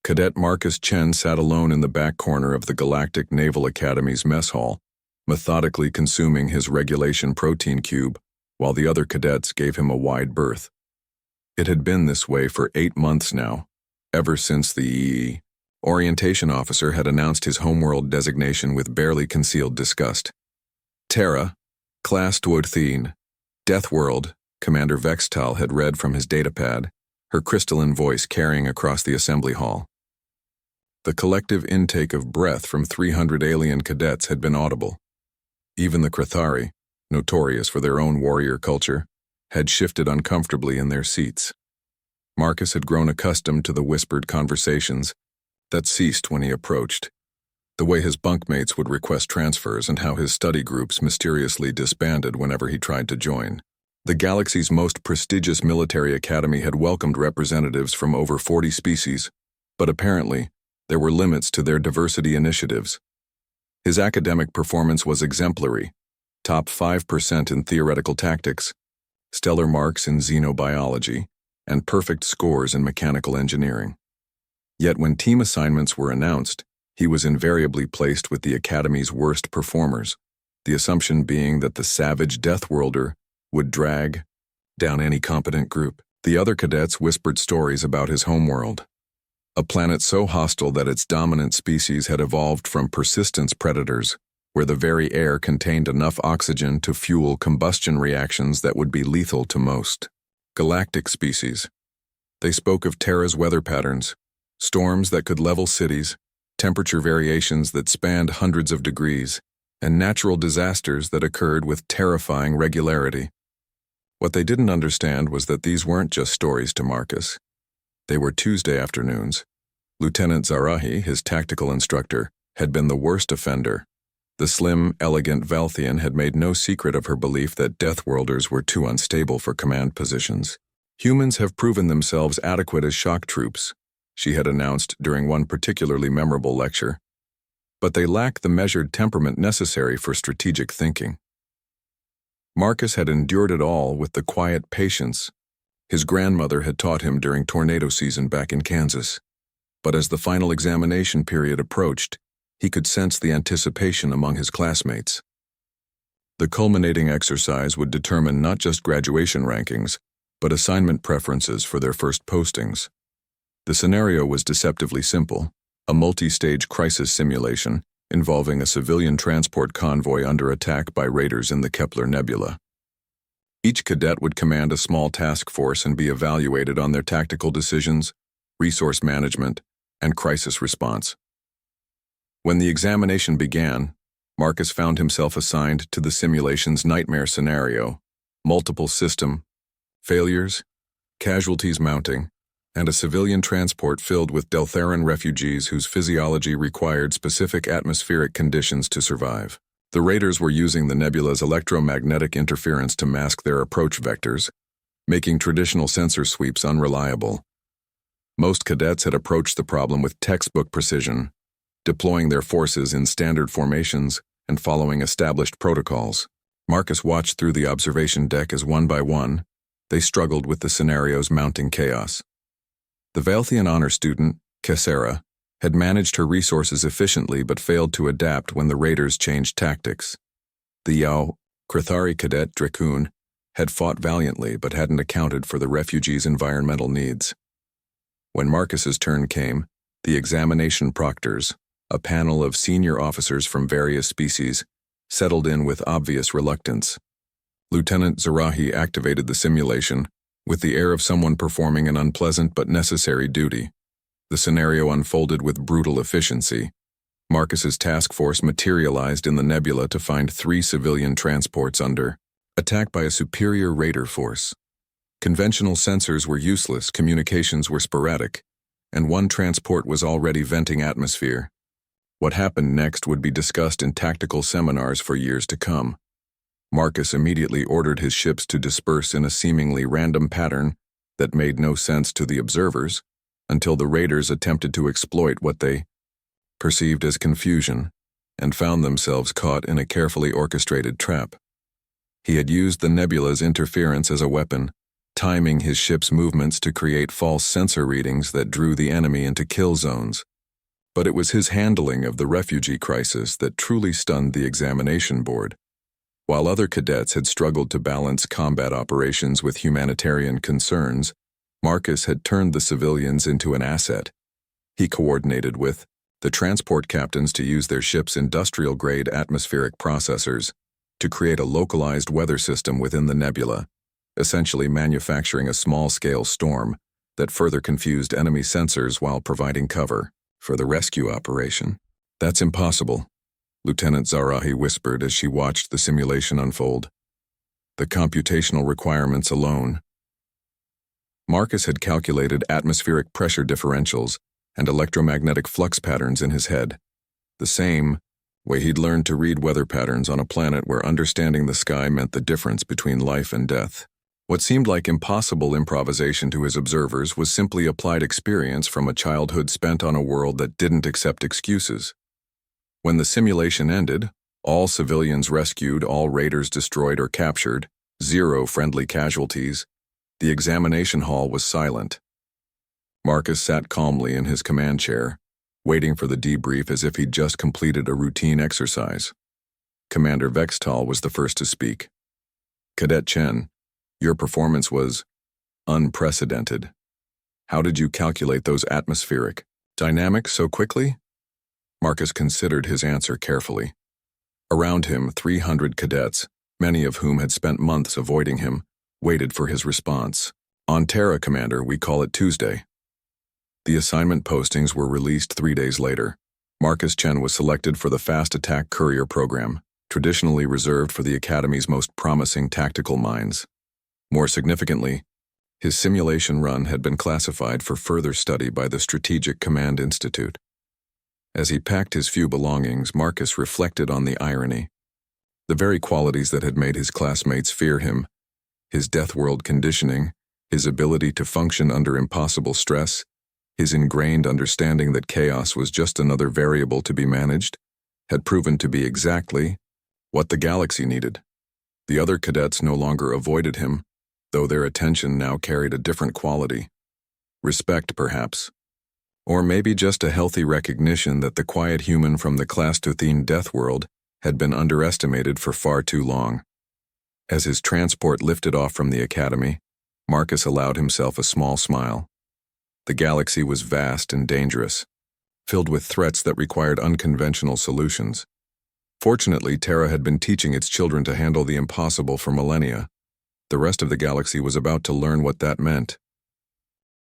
Cadet Marcus Chen sat alone in the back corner of the Galactic Naval Academy's mess hall, methodically consuming his regulation protein cube, while the other cadets gave him a wide berth. It had been this way for 8 months now, ever since the orientation officer had announced his homeworld designation with barely concealed disgust. Terra, Class Duothene, Deathworld, Commander Vextal had read from his datapad, her crystalline voice carrying across the assembly hall. The collective intake of breath from 300 alien cadets had been audible. Even the Krathari, notorious for their own warrior culture, had shifted uncomfortably in their seats. Marcus had grown accustomed to the whispered conversations that ceased when he approached, the way his bunkmates would request transfers and how his study groups mysteriously disbanded whenever he tried to join. The galaxy's most prestigious military academy had welcomed representatives from over 40 species, but apparently, there were limits to their diversity initiatives. His academic performance was exemplary, top 5% in theoretical tactics, stellar marks in xenobiology, and perfect scores in mechanical engineering. Yet when team assignments were announced, he was invariably placed with the Academy's worst performers, the assumption being that the savage Deathworlder would drag down any competent group. The other cadets whispered stories about his homeworld, a planet so hostile that its dominant species had evolved from persistence predators, where the very air contained enough oxygen to fuel combustion reactions that would be lethal to most. Galactic species. They spoke of Terra's weather patterns, storms that could level cities, temperature variations that spanned hundreds of degrees, and natural disasters that occurred with terrifying regularity. What they didn't understand was that these weren't just stories to Marcus. They were Tuesday afternoons. Lieutenant Zarahi, his tactical instructor, had been the worst offender. The slim, elegant Valthian had made no secret of her belief that Deathworlders were too unstable for command positions. Humans have proven themselves adequate as shock troops, she had announced during one particularly memorable lecture, but they lack the measured temperament necessary for strategic thinking. Marcus had endured it all with the quiet patience his grandmother had taught him during tornado season back in Kansas. But as the final examination period approached, he could sense the anticipation among his classmates. The culminating exercise would determine not just graduation rankings, but assignment preferences for their first postings. The scenario was deceptively simple, a multi-stage crisis simulation involving a civilian transport convoy under attack by raiders in the Kepler Nebula. Each cadet would command a small task force and be evaluated on their tactical decisions, resource management, and crisis response. When the examination began, Marcus found himself assigned to the simulation's nightmare scenario: multiple system failures, casualties mounting, and a civilian transport filled with Deltharan refugees whose physiology required specific atmospheric conditions to survive. The raiders were using the nebula's electromagnetic interference to mask their approach vectors, making traditional sensor sweeps unreliable. Most cadets had approached the problem with textbook precision, deploying their forces in standard formations and following established protocols. Marcus watched through the observation deck as one by one, they struggled with the scenario's mounting chaos. The Valthian honor student, Cassera, had managed her resources efficiently but failed to adapt when the raiders changed tactics. The Krathari cadet, Dracun, had fought valiantly but hadn't accounted for the refugees' environmental needs. When Marcus's turn came, the examination proctors, a panel of senior officers from various species, settled in with obvious reluctance. Lieutenant Zarahi activated the simulation, with the air of someone performing an unpleasant but necessary duty. The scenario unfolded with brutal efficiency. Marcus's task force materialized in the nebula to find 3 civilian transports under attack by a superior raider force. Conventional sensors were useless, communications were sporadic, and one transport was already venting atmosphere. What happened next would be discussed in tactical seminars for years to come. Marcus immediately ordered his ships to disperse in a seemingly random pattern that made no sense to the observers, until the raiders attempted to exploit what they perceived as confusion and found themselves caught in a carefully orchestrated trap. He had used the nebula's interference as a weapon, timing his ship's movements to create false sensor readings that drew the enemy into kill zones. But it was his handling of the refugee crisis that truly stunned the examination board. While other cadets had struggled to balance combat operations with humanitarian concerns, Marcus had turned the civilians into an asset. He coordinated with the transport captains to use their ship's industrial-grade atmospheric processors to create a localized weather system within the nebula, essentially manufacturing a small-scale storm that further confused enemy sensors while providing cover for the rescue operation. "That's impossible," Lieutenant Zarahi whispered as she watched the simulation unfold. "The computational requirements alone." Marcus had calculated atmospheric pressure differentials and electromagnetic flux patterns in his head, the same way he'd learned to read weather patterns on a planet where understanding the sky meant the difference between life and death. What seemed like impossible improvisation to his observers was simply applied experience from a childhood spent on a world that didn't accept excuses. When the simulation ended, all civilians rescued, all raiders destroyed or captured, 0 friendly casualties, the examination hall was silent. Marcus sat calmly in his command chair, waiting for the debrief as if he'd just completed a routine exercise. Commander Vextal was the first to speak. "Cadet Chen, your performance was unprecedented. How did you calculate those atmospheric dynamics so quickly?" Marcus considered his answer carefully. Around him, 300 cadets, many of whom had spent months avoiding him, waited for his response. "On Terra, Commander, we call it Tuesday." The assignment postings were released 3 days later. Marcus Chen was selected for the Fast Attack Courier program, traditionally reserved for the Academy's most promising tactical minds. More significantly, his simulation run had been classified for further study by the Strategic Command Institute. As he packed his few belongings, Marcus reflected on the irony. The very qualities that had made his classmates fear him, his Deathworld conditioning, his ability to function under impossible stress, his ingrained understanding that chaos was just another variable to be managed, had proven to be exactly what the galaxy needed. The other cadets no longer avoided him, though their attention now carried a different quality. Respect, perhaps. Or maybe just a healthy recognition that the quiet human from the Class-Tuthene Deathworld had been underestimated for far too long. As his transport lifted off from the Academy, Marcus allowed himself a small smile. The galaxy was vast and dangerous, filled with threats that required unconventional solutions. Fortunately, Terra had been teaching its children to handle the impossible for millennia. The rest of the galaxy was about to learn what that meant.